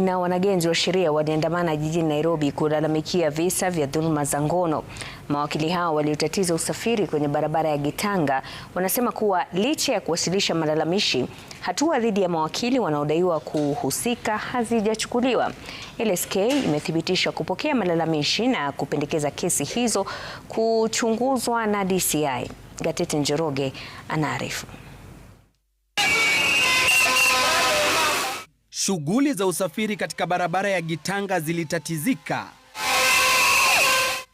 na wanagenzi wa sheria waliandamana jijini Nairobi kulalamikia visa vya dhuluma za ngono. Mawakili hao waliotatiza usafiri kwenye barabara ya Gitanga wanasema kuwa licha ya kuwasilisha malalamishi, hatua dhidi ya mawakili wanaodaiwa kuhusika hazijachukuliwa. LSK imethibitisha kupokea malalamishi na kupendekeza kesi hizo kuchunguzwa na DCI. Gatete Njoroge anaarifu. Shughuli za usafiri katika barabara ya Gitanga zilitatizika.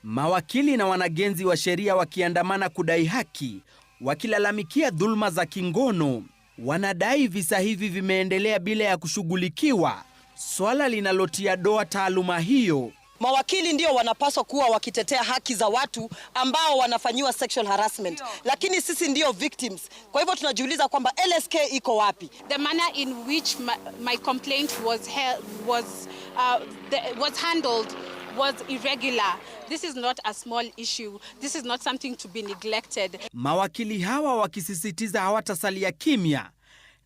Mawakili na wanagenzi wa sheria wakiandamana kudai haki, wakilalamikia dhulma za kingono. Wanadai visa hivi vimeendelea bila ya kushughulikiwa, swala linalotia doa taaluma hiyo. Mawakili ndio wanapaswa kuwa wakitetea haki za watu ambao wanafanyiwa sexual harassment, lakini sisi ndio victims. Kwa hivyo tunajiuliza kwamba LSK iko wapi? The manner in which my complaint was handled was irregular. This is not a small issue. This is not something to be neglected. Mawakili hawa wakisisitiza hawatasalia kimya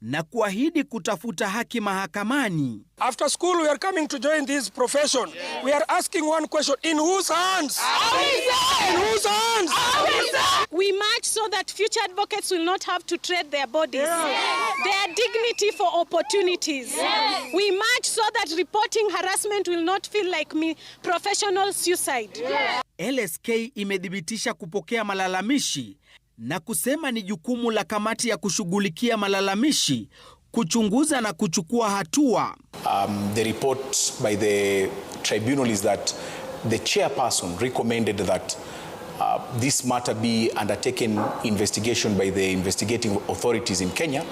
na kuahidi kutafuta haki mahakamani. After school we are coming to join this profession. Yeah. We are asking one question: in whose hands? In whose hands? We march so that future advocates will not have to trade their bodies, their dignity for opportunities. We march so that reporting harassment will not feel like professional suicide. LSK imedhibitisha kupokea malalamishi na kusema ni jukumu la kamati ya kushughulikia malalamishi kuchunguza na kuchukua hatua. The report by the tribunal is that the chairperson recommended that this matter be undertaken investigation by the investigating authorities in Kenya,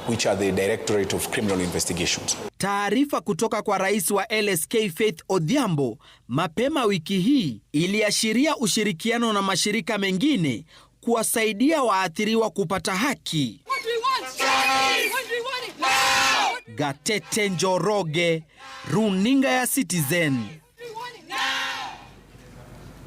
which are the Directorate of Criminal Investigations. Taarifa kutoka kwa rais wa LSK Faith Odhiambo mapema wiki hii iliashiria ushirikiano na mashirika mengine kuwasaidia waathiriwa kupata haki. Gatete Njoroge, Runinga ya Citizen.